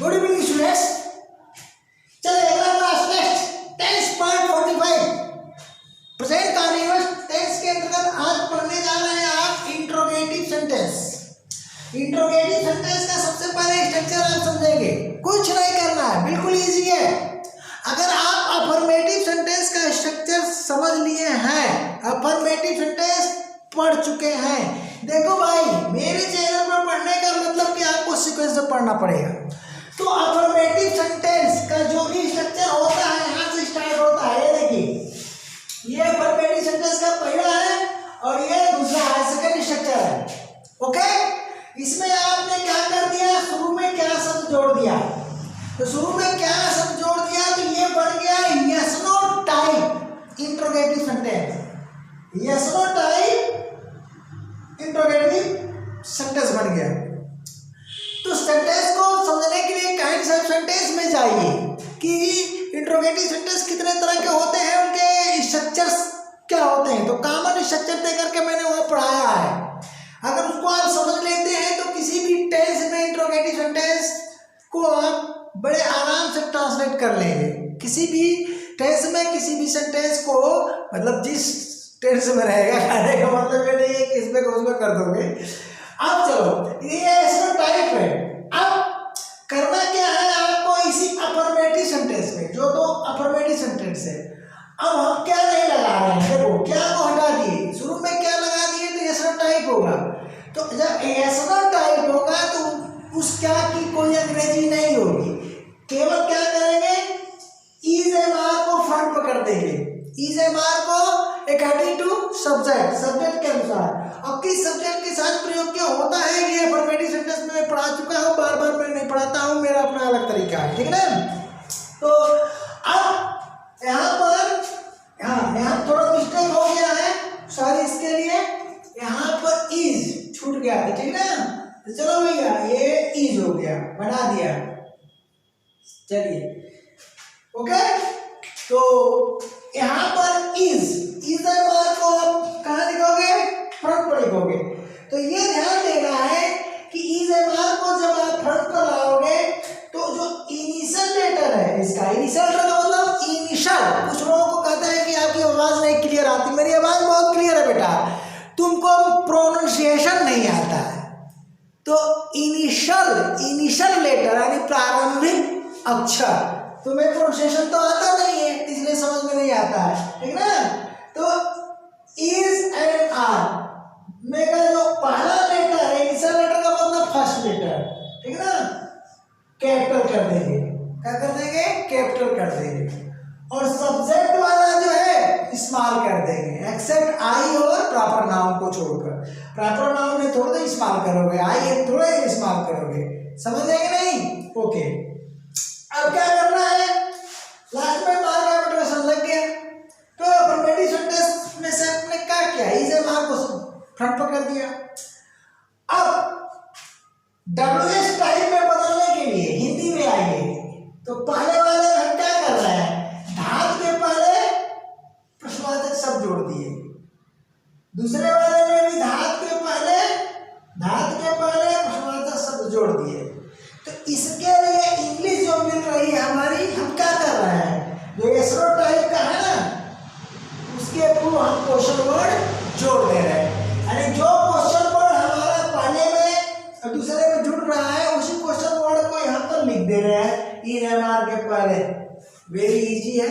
Good evening students. चलिए अगला class test tense part 45 present continuous tense के अंतर्गत आज पढ़ने जा रहे हैं आप इंट्रोगेटिव सेंटेंस। इंट्रोगेटिव सेंटेंस का सबसे पहले स्ट्रक्चर आप समझेंगे, कुछ नहीं करना है, बिल्कुल इजी है। अगर आप अफर्मेटिव सेंटेंस का स्ट्रक्चर समझ लिए हैं, अफर्मेटिव सेंटेंस पढ़ चुके हैं, देखो भाई मेरे चैनल पर पढ़ने का मतलब कि आपको सीक्वेंस से पढ़ना पड़ेगा। तो अफर्मेटिव सेंटेंस का जो भी स्ट्रक्चर होता है यहाँ से स्टार्ट होता है। ये देखिए, ये अफर्मेटिव सेंटेंस का पहला है और ये दूसरा है, सेकंड स्ट्रक्चर है। ओके, इसमें आपने क्या कर दिया, शुरू में क्या शब्द जोड़ दिया, तो शुरू में क्या शब्द जोड़ दिया तो ये बन गया yes no type interrogative sentence. Yes no type interrogative sentence बन गया। तो सेंटेंस को समझने के लिए काइंड्स ऑफ सेंटेंस में जाइए कि इंट्रोगेटिव सेंटेंस कितने तरह के होते हैं, उनके स्ट्रक्चर्स क्या होते हैं। तो कॉमन स्ट्रक्चर दे करके मैंने वो पढ़ाया है। अगर उसको आप समझ लेते हैं तो किसी भी टेंस में इंट्रोगेटिव सेंटेंस को आप बड़े आराम से ट्रांसलेट कर लेंगे। किसी भी टेंस में किसी भी सेंटेंस को, मतलब जिस टेंस में रहेगा, कहने का मतलब ये नहीं है कि इसमें को उसमें कर दोगे। अब चलो ये ऐसा टाइप है। अब करना क्या है आपको इसी अफर्मेटिव सेंटेंस में, जो दो अफर्मेटिव सेंटेंस है, अब हम क्या नहीं लगा रहे हैं, देखो क्या को हटा दिए, शुरू में क्या लगा दिए तो ऐसा टाइप होगा। तो जब ऐसा टाइप होगा तो उस क्या की कोई अंग्रेजी नहीं होगी, केवल क्या करेंगे इज एम आर को फ्रंट पर कर देंगे। इज एम आर को अकॉर्डिंग टू सब्जेक्ट, सब्जेक्ट के अनुसार। अब किस सब्जेक्ट के साथ प्रयोग क्या होता है ये अफर्मेटिव सेंटेंस में मैं पढ़ा चुका हूँ, बार बार मैं नहीं पढ़ाता हूँ, मेरा अपना अलग तरीका है, ठीक है ना। तो अब यहाँ पर यहाँ थोड़ा मिस्टेक हो गया है, सॉरी इसके लिए। यहाँ पर इज छूट गया था, ठीक है ना। तो चलो भैया ये इज हो गया, बना दिया, चलिए ओके। तो यहाँ पर इज बार को आप कहाँ लिखोगे, फ्रंट पर लिखोगे। तो ये ध्यान देना है कि इज बार को जब आप फ्रंट पर लाओगे तो जो इनिशियल लेटर है, इसका इनिशियल लेटर का मतलब इनिशियल। कुछ लोगों को कहता है कि आपकी आवाज नहीं क्लियर आती, मेरी आवाज बहुत क्लियर है बेटा, तुमको प्रोनाउंसिएशन नहीं आता है। तो इनिशियल लेटर यानी प्रारंभिक अक्षर, तुम्हें प्रोनाउंसिएशन तो आता नहीं है, इसलिए समझ में नहीं आता है, ठीक ना। तो इज एंड आर में का जो पहला लेटर है, इनिशियल लेटर का मतलब फर्स्ट लेटर, ठीक ना, कैपिटल कर देंगे। क्या कर देंगे, कैपिटल कर देंगे। और सब्जेक्ट वाला जो है स्मॉल कर देंगे, एक्सेप्ट आई और प्रॉपर नाउन को छोड़कर। प्रॉपर नाउन में थोड़ा स्मॉल करोगे, आई थोड़ा स्मॉल करोगे, समझ जाएंगे नहीं, ओके। अब क्या करना है, लास्ट में मार्क कैपिटलेशन लग गया। तो अफर्मेटिव सेंटेंस में से हमने क्या किया, इज मार्क को फ्रंट पर कर दिया। अब डब्ल्यूएस टाइप में बदलने के लिए हिंदी में आइए, तो पहले वाले हम क्या कर रहे हैं, धातु के पहले प्रश्नवाचक शब्द जोड़ दिए। दूसरे वाले में भी धातु के पहले प्रश्नवाचक शब्द जोड़ दिए। तो इसके लिए इंग्लिश जो मिल रही है हमारी, हम क्या कर रहे हैं, जो एसरो टाइप का है ना, उसके थ्रू हम क्वेश्चन वर्ड जोड़ दे रहे हैं। यानी जो क्वेश्चन वर्ड हमारा पहले में और दूसरे में जुड़ रहा है, उसी क्वेश्चन वर्ड को यहाँ पर लिख दे रहे हैं इन एमआर के पहले। वेरी इजी है,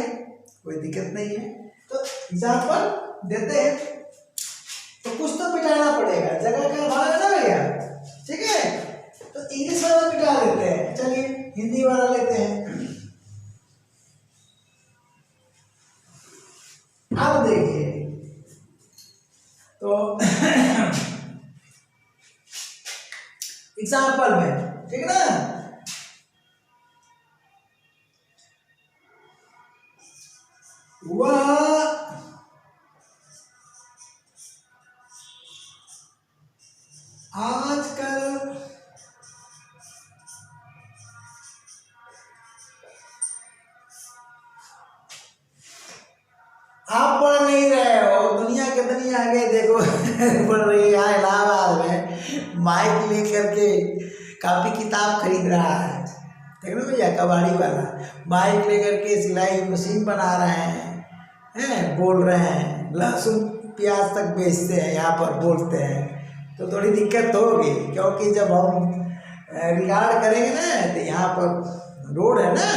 कोई दिक्कत नहीं है। तो एग्जाम्पल देते हैं, तो कुछ तो मिटाना पड़ेगा, जगह का भाग है ना भैया, ठीक है। तो इंग्लिश वाला मिटा देते हैं, चलिए हिंदी वाला लेते हैं। अब देखिए, तो एग्जाम्पल में, ठीक है ना, वह आजकल आप पढ़ नहीं रहे हो, दुनिया कितनी आगे देखो पढ़ रही है। इलाहाबाद में माइक लेकर के कॉपी किताब खरीद रहा है, देख लो भैया, कबाड़ी वाला बाइक लेकर के सिलाई मशीन बना रहे हैं, बोल रहे हैं, लहसुन प्याज तक बेचते हैं, यहाँ पर बोलते हैं, तो थोड़ी दिक्कत होगी, क्योंकि जब हम रिकॉर्ड करेंगे ना तो यहाँ पर रोड है ना,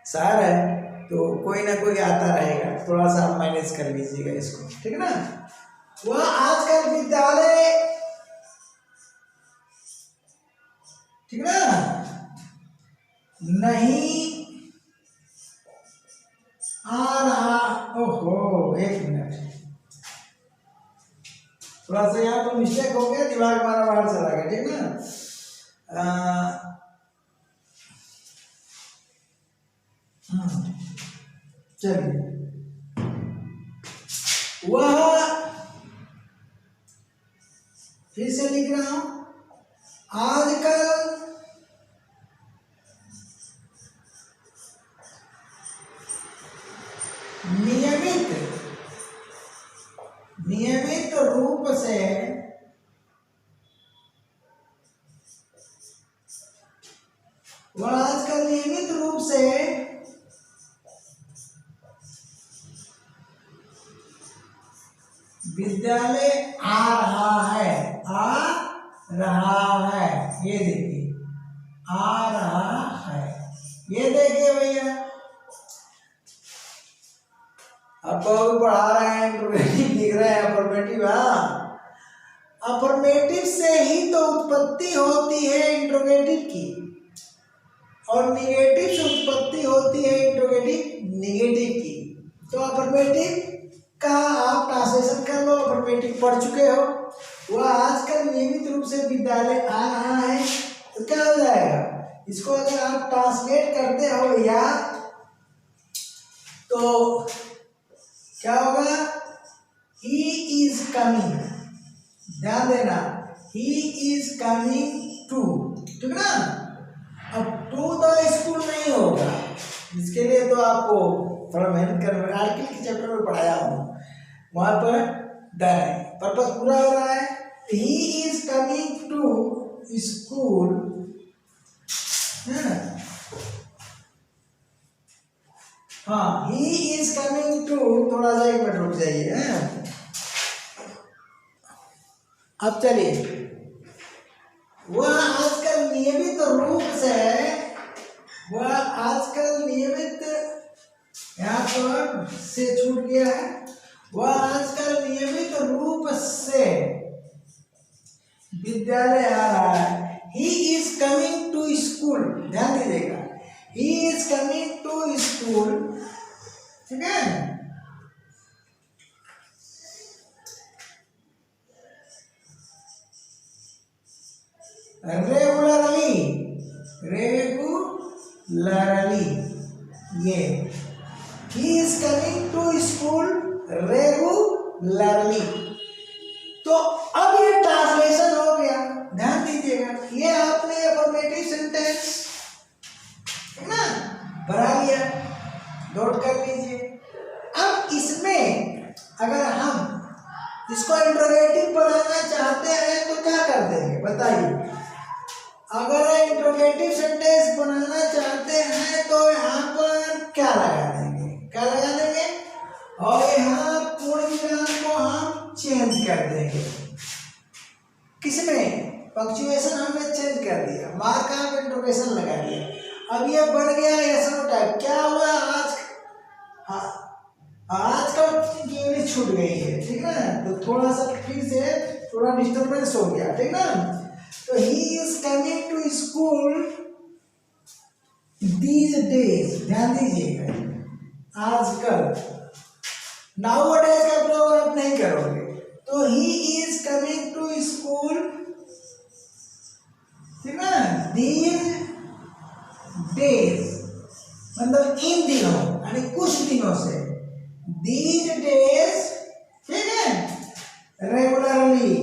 शहर है, तो कोई ना कोई आता रहेगा, थोड़ा सा आप मैनेज कर लीजिएगा इसको, ठीक है ना। वह आजकल विद्यालय, ठीक है ना, नहीं आ रहा। ओहो, एक मिनट, थोड़ा सा यहाँ पर मिस्टेक हो गया, दिमाग हमारा बाहर चला गया, ठीक है ना। चलिए, वह, फिर से लिख रहा हूं, आजकल नियमित रूप से वह आजकल नियमित रूप से विद्यालय आ रहा है, ये देखिए, आ रहा है, ये देखिए भैया, आपको पढ़ा रहे हैं, इंट्रोगेटिव लिख रहे हैं, अफर्मेटिव। हाँ, अफर्मेटिव से ही तो उत्पत्ति होती है इंट्रोगेटिव की, और निगेटिव से उत्पत्ति होती है इंट्रोगेटिव निगेटिव की। तो अफर्मेटिव का आप ट्रांसलेशन कर लो, अफर्मेटिव पढ़ चुके हो, वह आजकल नियमित रूप से विद्यालय आ रहा है, तो क्या हो जाएगा, इसको अगर आप ट्रांसलेट करते हो या तो क्या होगा, ही इज कमिंग, ध्यान देना, ही इज कमिंग टू, ठीक है ना। अब टू द स्कूल नहीं होगा, इसके लिए तो आपको थोड़ा मेहनत करना, आर्टिकल के चैप्टर में पढ़ाया हूँ, वहां पर पर्पस पूरा हो रहा है। He is coming to school, हाँ, ही इज कमिंग टू, थोड़ा सा एक मिनट रुक जाइए। अब चलिए, वह आजकल नियमित रूप से, वह आजकल नियमित, यहाँ पर से छूट गया है, वह आजकल नियमित रूप से विद्यालय आ रहा है। He is coming to school, ध्यान दीजिएगा, he is coming to school, ठीक है। रेगुलरली, ये he is coming to school regularly. तो अब ये ट्रांसलेशन हो गया, ध्यान दीजिएगा, ये आपने अफर्मेटिव सेंटेंस, है ना, बना लिया, नोट कर लीजिए। अब इसमें अगर हम इसको इंट्रोगेटिव बनाना चाहते हैं तो क्या कर देंगे बताइए। अगर इंट्रोगेटिव सेंटेंस बनाना चाहते हैं तो यहाँ पर क्या लगा देंगे, और यहाँ पूर्ण विराम को हम चेंज कर देंगे। किसमें, पंक्चुएशन हमने चेंज कर दिया, मार्क ऑफ इंट्रोगेशन लगा दिया। अब ये बन गया एस नो टाइप। क्या हुआ आज का इंग्लिश छूट गई है, ठीक है ना, तो थोड़ा सा फिर से थोड़ा डिस्टर्बेंस हो गया, ठीक ना। तो he is coming to school these days, ध्यान दीजिएगा, आजकल, नाउ डेज का प्रयोग आप नहीं करोगे, तो he is coming to school, ठीक ना, दीज डेज मतलब इन दिनों, यानी कुछ दिनों से, दीज डेज, ठीक है, रेगुलरली,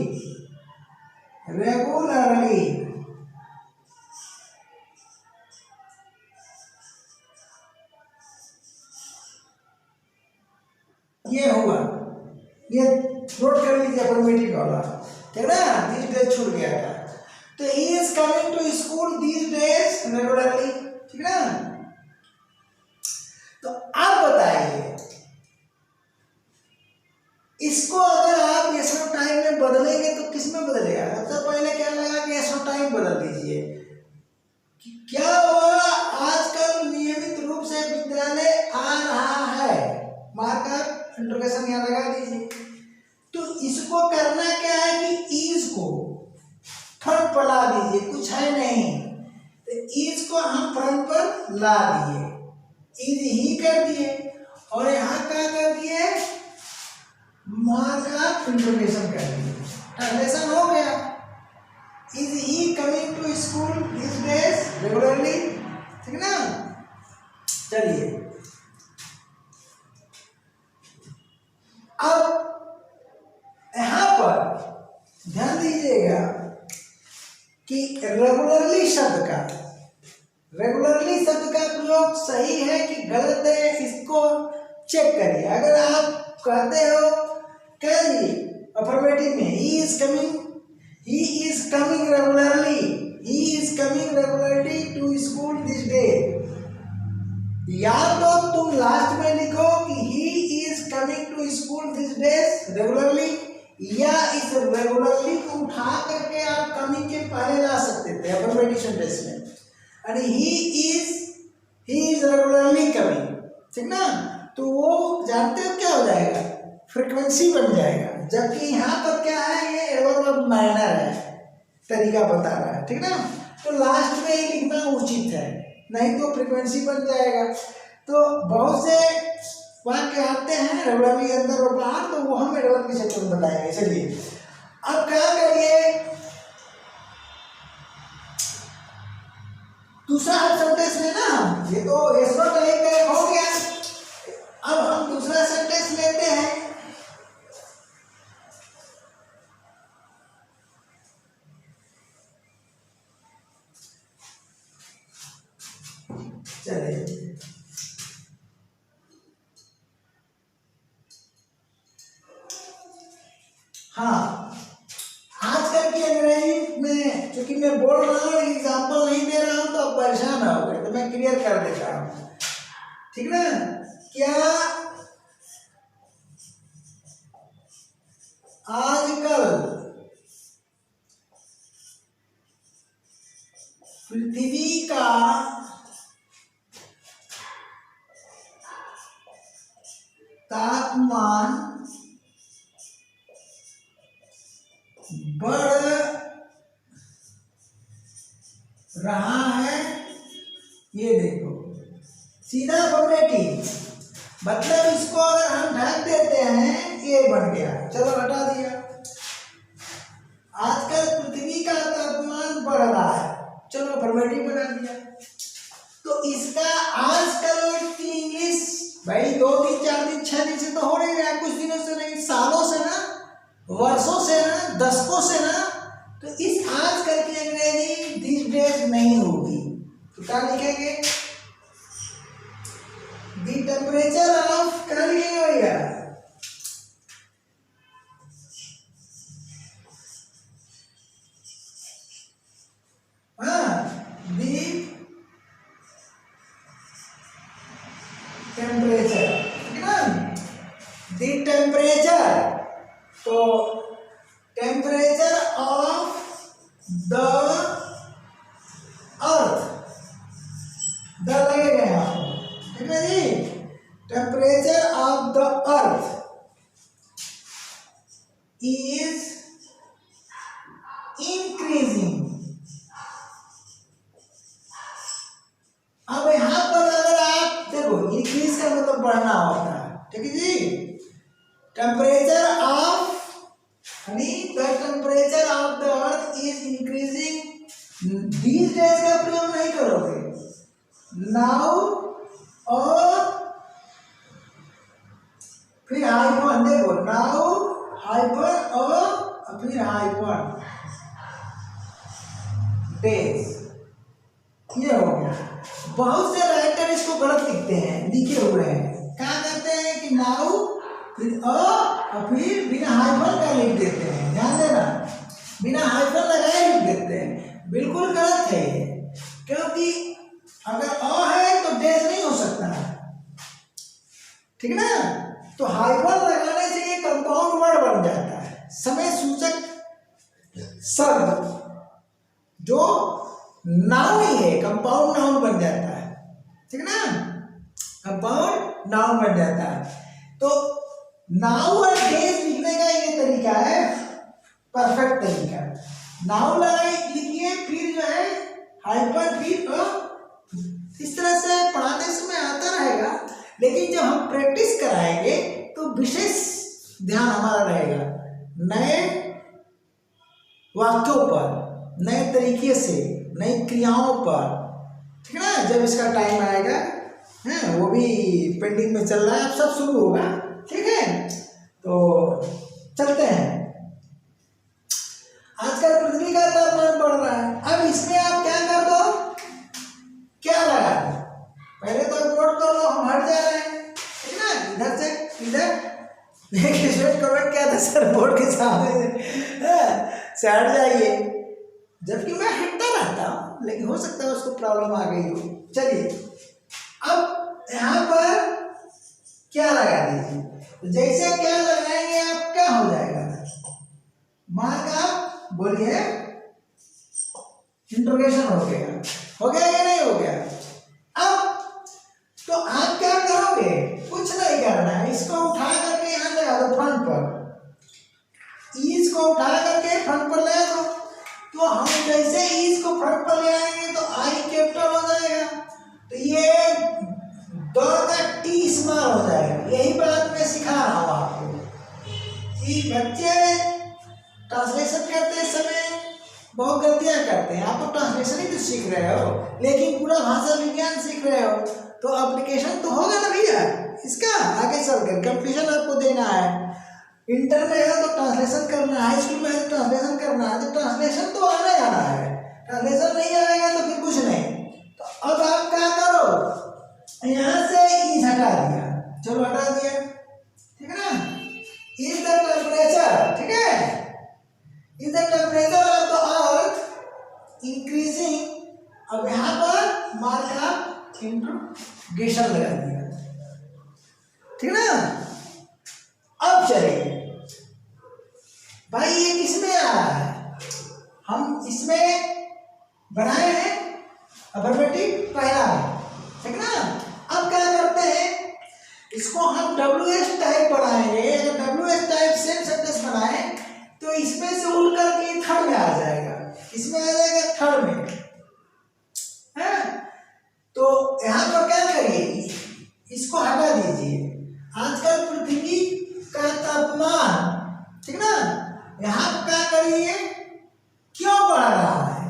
ये हुआ, ये नोट कर लीजिए अफर्मेटिव वाला, ठीक है ना, दीज डेज छूट गया था। तो he is coming to school these days regularly, ठीक ना। तो आप बताइए इसको अगर आप यस और टाइम में बदलेंगे तो किस में बदलेगा? सबसे पहले क्या लगा कि यस और टाइम बदल दीजिए। क्या हुआ, आजकल नियमित रूप से विद्यालय आ रहा है, मार्कर इंटरोगेशन यहाँ लगा दीजिए। तो इसको करना क्या है कि इज को फ्रंट पर ला दीजिए, कुछ है नहीं तो इज को हम फ्रंट पर ला दिए, इज ही कर दिए और यहाँ क्या कर दिए, मार्कर इंटरोगेशन कर दिए, ट्रांसलेशन हो गया। Is he coming to school this days regularly, ठीक ना। चलिए अब यहां पर ध्यान दीजिएगा कि रेगुलरली शब्द का प्रयोग सही है कि गलत है, इसको चेक करिए। अगर आप कहते हो क्या जी अफर्मेटिव में he is coming regularly to school this day, या तो तुम लास्ट में लिखो कि he is coming to school this days regularly, या इस रेगुलरली को उठा करके आप कमिंग के पहले ला सकते थे अफर्मेटिव सेंटेंस में, और ही इज रेगुलरली कमिंग, ठीक ना। तो वो जानते हो क्या हो जाएगा, फ्रीक्वेंसी बन जाएगा। जबकि यहाँ पर क्या है, ये एडवर्ब ऑफ मैनर है, तरीका बता रहा है, ठीक ना। तो लास्ट में ही लिखना उचित है, नहीं तो फ्रीक्वेंसी बन जाएगा। तो बहुत से वाक्य आते हैं रेगुलरली अंदर और बाहर, तो वो हम एडवर्ब के क्षेत्र में बताएंगे। चलिए अब क्या करिए, दूसरा सेंटेंस लेना, ये तो यस और टाइम हो गया। अब हम दूसरा सेंटेंस लेते हैं। चलिए हाँ, आजकल की अंग्रेजी में क्योंकि मैं बोल रहा हूँ एग्जाम्पल नहीं दे रहा हूँ तो आप परेशान हो गए, तो मैं क्लियर कर देता हूँ, ठीक ना। क्या आजकल पृथ्वी का तापमान बढ़ रहा है, ये देखो सीधा अफर्मेटिव, मतलब इसको अगर हम ढक देते हैं ये बन गया, चलो हटा दिया। आजकल पृथ्वी का तापमान बढ़ रहा है, चलो अफर्मेटिव बना दिया। तो इसका आजकल की इंग्लिश भाई 2 दिन 4 दिन 6 दिन से तो हो नहीं रहा, कुछ दिनों से नहीं, सालों से ना, वर्षों से ना, दशकों से ना। तो इस आजकल की अंग्रेजी दिस डेज नहीं होगी, तो क्या लिखेंगे, द टेम्परेचर ऑफ, क्या लिखेंगे भैया, टेम्परेचर, ठीक है ना, द टेम्परेचर, तो temperature of the earth, the लगेगा यहाँ पर, ठीक है जी, temperature of the earth is increasing. अब यहाँ पर अगर आप देखो इंक्रीज का मतलब बढ़ना होता है, ठीक है जी। Temperature of the temperature of the earth is increasing, these days का प्रयोग नहीं करोगे, नाउ और फिर हाइफन, देखो नाउ हाइफन और फिर हाइफन डेज, ये हो गया। बहुत से राइटर इसको गलत लिखते हैं, लिखे हुए हैं, क्या कहते हैं कि नाउ फिर और फिर बिना हाइफन का लिख देते हैं, ध्यान देना, बिना हाइफन लगाए लिख देते हैं। बिल्कुल गलत है ये, क्योंकि अगर अ है तो डेज नहीं हो सकता है, ठीक है ना। तो हाइफन लगाने से ये कंपाउंड वर्ड बन जाता है, समय सूचक शब्द जो नाउन ही है, कंपाउंड नाउन बन जाता है, ठीक है ना, कंपाउंड नाउन बन जाता है। तो नाउ और डेज लिखने का ये तरीका है परफेक्ट तरीका। नाउ लगाए लिखिए, फिर जो है हाइफन, फिर इस तरह से पढ़ाने समय आता रहेगा, लेकिन जब हम प्रैक्टिस कराएंगे तो विशेष ध्यान हमारा रहेगा नए वाक्यों पर, नए तरीके से, नई क्रियाओं पर, ठीक है ना। जब इसका टाइम आएगा, है वो भी पेंडिंग में चल रहा है, अब सब शुरू होगा, ठीक है। तो चलते हैं। आजकल पृथ्वी का तापमान बढ़ रहा है, अब इसमें आप क्या कर दो, क्या लगा दो, पहले तो नोट कर लो, हम हट जा रहे हैं, ठीक है ना, इधर से इधर कमेंट क्या था सर, बोर्ड के सामने से हट जाइए, जबकि मैं हटता रहता हूँ, लेकिन हो सकता है उसको प्रॉब्लम आ गई हो। चलिए अब यहाँ पर क्या लगा दीजिए, तो जैसे क्या लगाएंगे आप, क्या हो जाएगा, मार्क आप बोलिए, इंट्रोगेशन हो गया या नहीं हो गया। अब तो आप क्या करोगे, कुछ नहीं करना है, इसको उठा करके यहाँ लगा दो फ्रंट पर, इसको उठा करके फ्रंट पर ले दो। तो हम जैसे इसको फ्रंट पर ले आएंगे तो आई कैपिटल हो जाएगा, तो ये द का टी स्मॉल हो जाएगा। यही बात मैं सिखा रहा हूँ आपको कि बच्चे ट्रांसलेशन करते समय बहुत गलतियां करते हैं। आप तो ट्रांसलेशन ही तो सीख रहे हो, लेकिन पूरा भाषा विज्ञान सीख रहे हो, तो एप्लीकेशन तो होगा ना भैया इसका, आगे चलकर कंप्लीशन आपको देना है। इंटर में है तो ट्रांसलेशन करना है, हाई स्कूल में है तो ट्रांसलेशन करना है, तो ट्रांसलेशन तो आना आना है, ट्रांसलेशन नहीं आएगा तो फिर कुछ नहीं। तो अब आप क्या करो, यहाँ से इज हटा दिया, चलो हटा दिया, ठीक है ना, इज द टेम्परेचर, ठीक है, is the temperature of the earth increasing. अब यहाँ पर मार्क आप इंट्रोगेशन लगा दिया, ठीक है ना। अब चलिए भाई, ये किसमें आ रहा है, हम इसमें बनाए हैं अफर्मेटिव पहला, ठीक ना। अब क्या करते हैं, इसको हम WS टाइप बनाएंगे। अगर WS टाइप सेम सेंटेंस बनाए तो इसमें से उड़ करके थर्ड में आ जाएगा, इसमें आ जाएगा थर्ड में, है। तो यहाँ पर क्या करिए, इसको हटा दीजिए। आजकल पृथ्वी का तापमान, ठीक ना, यहाँ क्या करिए, क्यों बढ़ रहा है,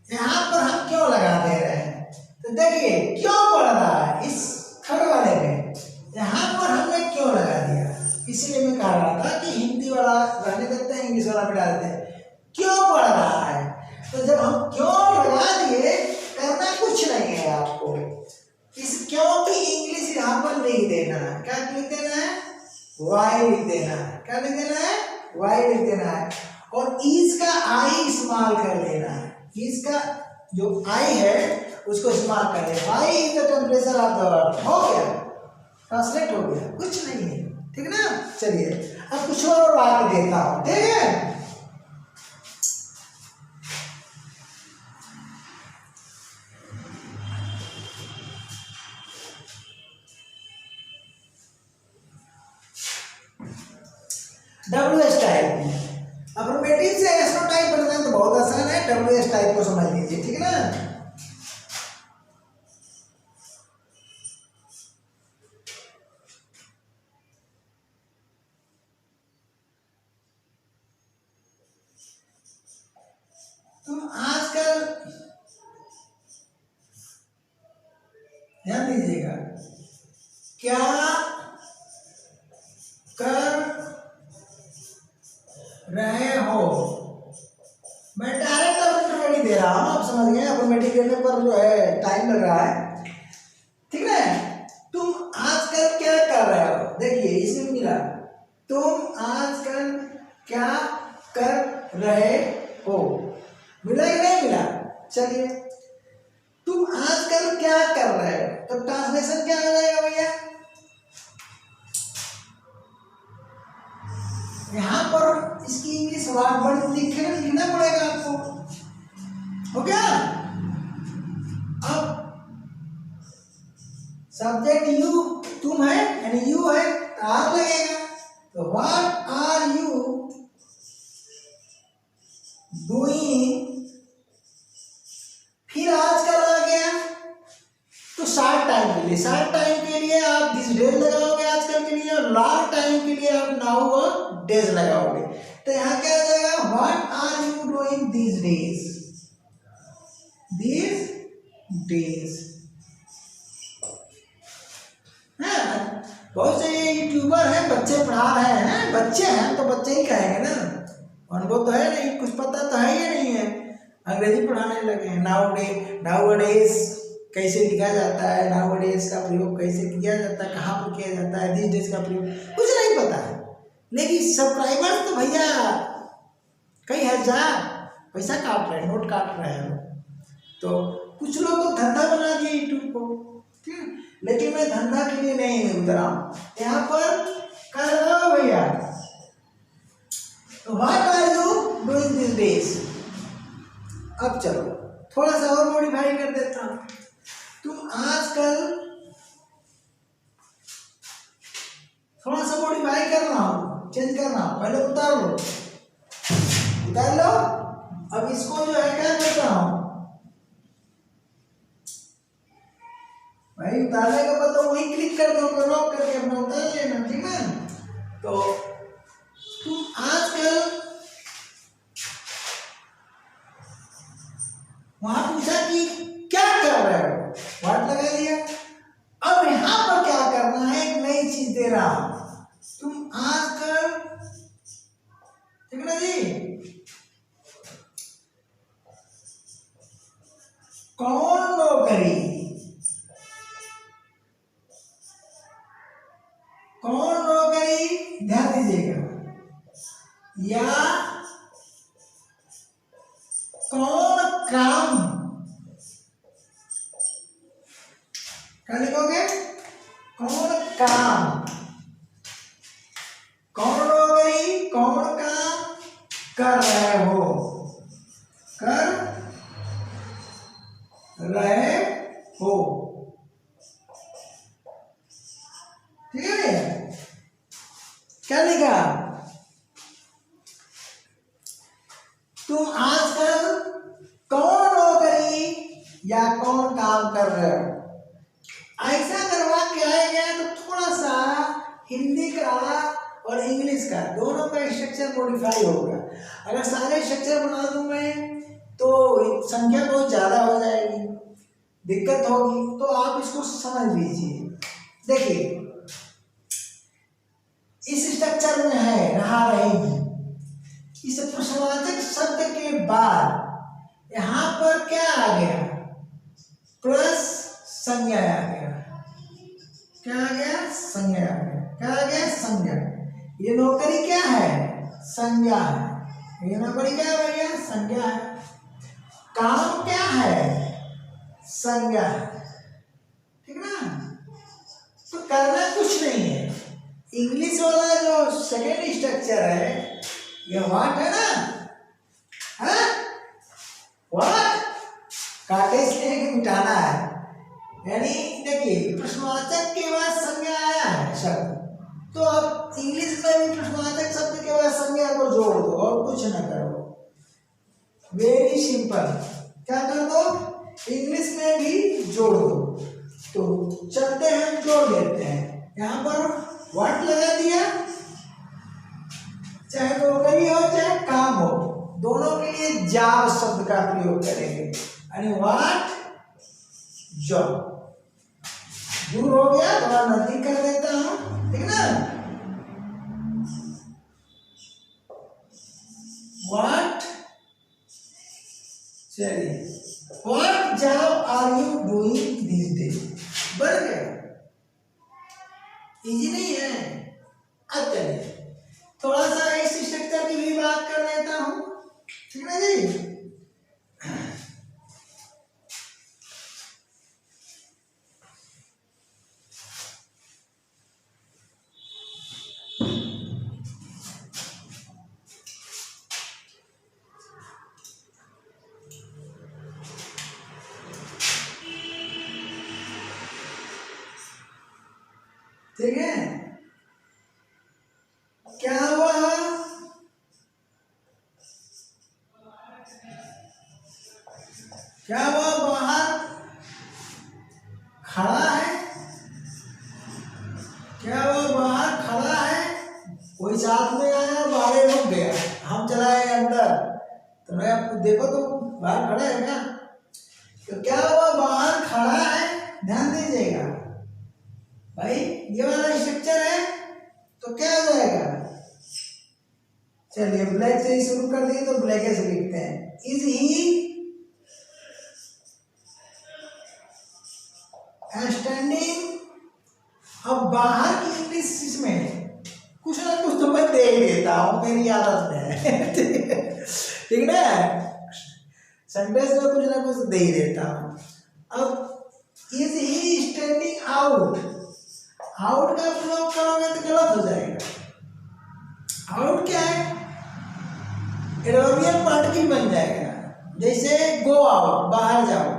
यहाँ पर हम क्यों लगा दे रहे हैं, तो देखिए क्यों बढ़ रहा है, इस थर्ड वाले में यहाँ पर हमने क्यों लगा दिया, इसीलिए मैं कह रहा था कि हिंदी वाला रहने देते हैं, इंग्लिश वाला मिटा देते हैं। क्यों बढ़ रहा है, तो जब हम क्यों लगा दिए, करना कुछ नहीं है आपको, इस क्यों की इंग्लिश यहाँ पर लिख देना है, क्या लिख देना है, वाई लिख देना है, क्या लिख देना है, वाई लिख देना है, और इस का आई इस्तेमाल कर देना है, इसका जो आई है उसको इस्तेमाल कर देना, why is the temperature of the earth, हो गया, ट्रांसलेट हो गया, कुछ नहीं है, ठीक ना। चलिए अब कुछ और बात देता हूं, ठीक है। WS टाइप, अफर्मेटिव से एसो टाइप बनाना तो बहुत आसान है, WS टाइप को समझ लीजिए, ठीक है ना। तुम आजकल ध्यान दीजिएगा, क्या कर रहे हो, मैं डायरेक्ट अफर्मेटिव दे रहा हूँ, आप समझ गए, अफर्मेटिव देने पर जो है टाइम लग रहा है, ठीक है। तुम आजकल क्या कर रहे हो, देखिए इसमें मिला, तुम आजकल क्या कर रहे हो, मिला कि नहीं मिला? चलिए, तुम आजकल क्या कर रहे हो, तो ट्रांसलेशन क्या हो जाएगा भैया? यहाँ पर इसकी इंग्लिश वर्ड लिखना पड़ेगा आपको, हो गया? अब सब्जेक्ट यू तुम है यानी यू है, आर लगेगा, तो व्हाट आर यू डूइंग, फिर आजकल आ गया, तो शॉर्ट टाइम के लिए, शॉर्ट टाइम के लिए आप दिस डेज लगाओगे आजकल के लिए, और लॉन्ग टाइम के लिए आप नाउ और डेज लगाओगे। तो यहाँ क्या आ जाएगा? What are you doing this days, this days. बहुत से यूट्यूबर हैं, बच्चे पढ़ा रहे हैं, बच्चे हैं तो बच्चे ही कहेंगे ना, अनुभव तो है नहीं, कुछ पता तो है ही नहीं है, अंग्रेजी पढ़ाने लगे हैं। नाउअडेज कैसे लिखा जाता है, नाउअडेज का प्रयोग कैसे किया जाता है, कहाँ पर किया जाता है, दिस डेज का प्रयोग कुछ नहीं पता है। लेकिन सब्सक्राइबर तो भैया कई हजार पैसा काट रहे हैं, नोट काट रहे हैं। तो कुछ लोग तो धंधा बना दिए यूट्यूब को, ठीक है, लेकिन मैं धंधा के लिए नहीं उतरा हूँ, यहाँ पर कर रहा हूँ भैया। तो what are you doing this days. अब चलो थोड़ा सा और मॉडिफाई कर देता हूँ। तुम आजकल, थोड़ा सा मॉडिफाई कर रहा हूँ, चेंज कर रहा हूँ, पहले उतार लो, उतार लो। अब इसको जो है क्या करता हूँ भाई, उतारने का मतलब वही क्लिक कर दो, लॉक करके अपना उतार लेना, ठीक है। तो तुम आजकल, वहां पूछा कि क्या कर रहे हो, व्हाट लगा दिया। अब यहां पर क्या करना है, एक नई चीज दे रहा हूं, तुम आजकल, ठीक है ना जी, कौन नौकरी, कौन नौकरी, ध्यान दीजिएगा, या कौन काम, क्या लिखोगे, कौन काम, कौन नौकरी, कौन काम कर रहे हो, कर रहे हो, ठीक है भैया। क्या लिखा, तुम आजकल कौन नौकरी या कौन काम कर रहे हो। ऐसा अगर वाक्य आएगा तो थोड़ा सा हिंदी का और इंग्लिश का दोनों का स्ट्रक्चर मॉडिफाई होगा। अगर सारे स्ट्रक्चर बना दूं मैं तो संख्या बहुत ज्यादा हो जाएगी, दिक्कत होगी, तो आप इसको समझ लीजिए। देखिए इस स्ट्रक्चर में है रहा रहेगी, इस प्रश्नवाचक शब्द के बाद यहां पर क्या आ गया, प्लस संज्ञा आ गया, क्या आ गया, संज्ञा आ गया, क्या आ गया, संज्ञा। ये नौकरी क्या है, संज्ञा है, ये नौकरी क्या है भैया, संज्ञा है। काम क्या है, संज्ञा है, ठीक ना। तो करना कुछ नहीं है। इंग्लिश वाला जो सेकेंड स्ट्रक्चर है, ये व्हाट है ना, है व्हाट, काटे इसलिए कि मिटाना है, यानी देखिए प्रश्नवाचक के बाद संज्ञा आया है शब्द, तो अब इंग्लिश में भी प्रश्नवाचक शब्द के बाद संज्ञा को जोड़ दो और कुछ ना करो, वेरी सिंपल। क्या कर दो, इंग्लिश में भी जोड़ दो। तो चलते हैं, जोड़ देते हैं, यहाँ पर व्हाट लगा दिया, चाहे नौकरी हो चाहे काम हो, दोनों के लिए जॉब शब्द का प्रयोग करेंगे, यानी व्हाट जॉब। दूर हो गया, थोड़ा नजदीक कर देता हूं, ठीक ना। व्हाट, चलिए, what job are you doing this day, बढ़ गया, इजी नहीं है। अब चलिए थोड़ा सा इस स्ट्रक्चर की भी बात कर लेता हूं, ठीक है जी। ठीक है, क्या हुआ, क्या हुआ, बाहर खड़ा है, क्या हुआ, बाहर खड़ा है, कोई साथ में आया बाहर रुक गया, हम चलाए अंदर, तो मैं आपको देखो तो बाहर खड़ा है क्या, तो क्या हुआ, बाहर खड़ा है, ध्यान दीजिएगा भाई, ये वाला स्ट्रक्चर है तो क्या हो जाएगा, चलिए ब्लैक से ही शुरू कर दिए तो ब्लैक से लिखते हैं, इज ही स्टैंडिंग। अब बाहर की इंग्लिश में कुछ ना कुछ तो मैं दे ही देता हूँ, मेरी आदत में ठीक ना, सेंटेंस में कुछ ना कुछ दे ही देता हूँ। अब is he standing out, out का प्रयोग करोगे तो गलत हो जाएगा। आउट क्या है, एडवर्बियल पार्टिकल बन जाएगा, जैसे गो आउट, बाहर जाओ,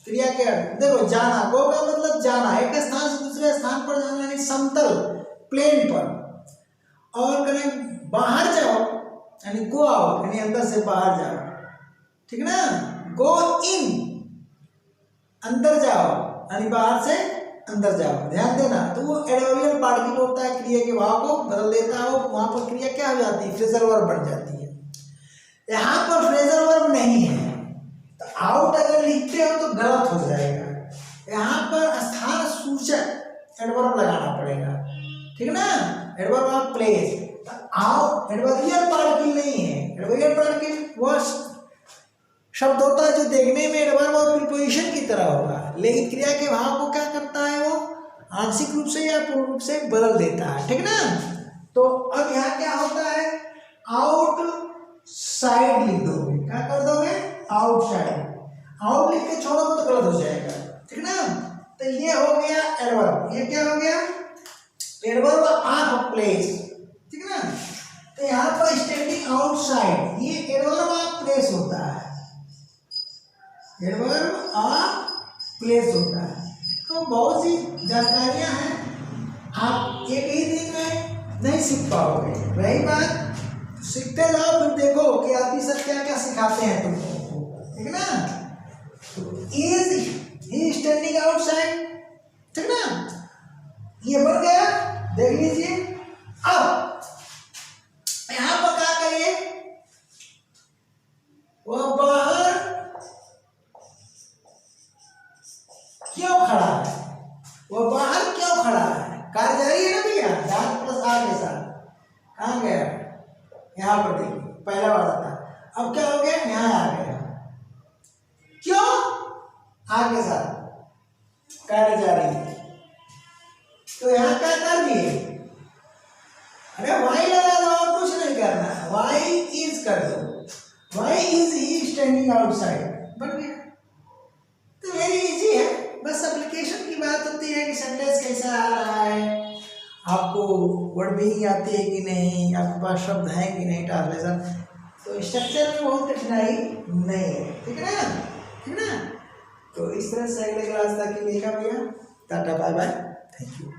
क्रिया के देखो, जाना, गो का मतलब जाना, एक स्थान से दूसरे स्थान पर जाना, यानी समतल प्लेन पर, और करें बाहर जाओ यानी गो आउट, यानी अंदर से बाहर जाओ, ठीक ना, गो इन, अंदर जाओ यानी बाहर से अंदर जाओ, ध्यान देना। तो वो एडवर्बियल पार्टिकल होता है, क्रिया के भाव को बदल देता है, वहां पर क्रिया क्या हो जाती है, फ्रेजल वर्ब बन जाती है। यहाँ पर फ्रेजल वर्ब नहीं है, तो आउट अगर लिखते हो तो गलत हो जाएगा, यहाँ पर स्थान सूचक एडवर्ब लगाना पड़ेगा, ठीक ना, एडवर्ब ऑफ प्लेस। तो आउट एडवर्बियल पार्टिकल नहीं है, एडवर्बियल पार्टिकल वह शब्द होता है जो देखने में एडवर्ब और प्रीपोजिशन की तरह होगा, लेकिन क्रिया के भाव को क्या करता है, वो आंशिक रूप से या पूर्ण रूप से बदल देता है, ठीक ना। तो अब यहाँ क्या होता है, आउट साइड लिख दोगे, क्या कर दोगे, आउटसाइड, आउट लिख के छोड़ोगे तो गलत हो जाएगा, ठीक ना। तो ये हो गया एडवर्ब, ये क्या हो गया, एडवर्ब ऑफ प्लेस, ठीक ना। तो यहाँ पर स्टैंडिंग आउटसाइड, ये एडवर्ब ऑफ प्लेस होता है, एडवर्ब ऑफ प्लेस होता है। तो बहुत सी जानकारियां हैं, आप एक ही दिन में नहीं सीख पाओगे, रही बात सीखते जाओ, फिर देखो कि आदि सर क्या क्या सिखाते हैं तुमको, ठीक ना। तो इज ही स्टैंडिंग आउटसाइड, ठीक ना, ये बन गया, देख लीजिए। अब यहां पर क्या करिए, वह बाहर क्यों खड़ा है, वह बाहर क्यों खड़ा है, कार्य जारी है ना भैया, जान प्लस आ के साथ, कहाँ गया, यहाँ पर देखिए, पहला वाला था, अब क्या हो गया, यहाँ आ गया, क्यों, आगे साथ कार्य जारी है, तो यहाँ क्या कर दिए, अरे वाई लगा दो, और कुछ नहीं करना है, वाई इज कर दो, why is he standing outside, बन गया। तो वेरी इजी है, बस एप्लीकेशन की बात होती है कि सेंटेंस कैसा आ रहा है, आपको वर्ड मीनिंग आती है कि नहीं, आपके पास शब्द है कि नहीं, ट्रांसलेशन, तो स्ट्रक्चर में बहुत कठिनाई नहीं है, ठीक है ना, ठीक है ना। तो इस तरह से अगले क्लास तक के लिए भैया, tata bye bye, thank you.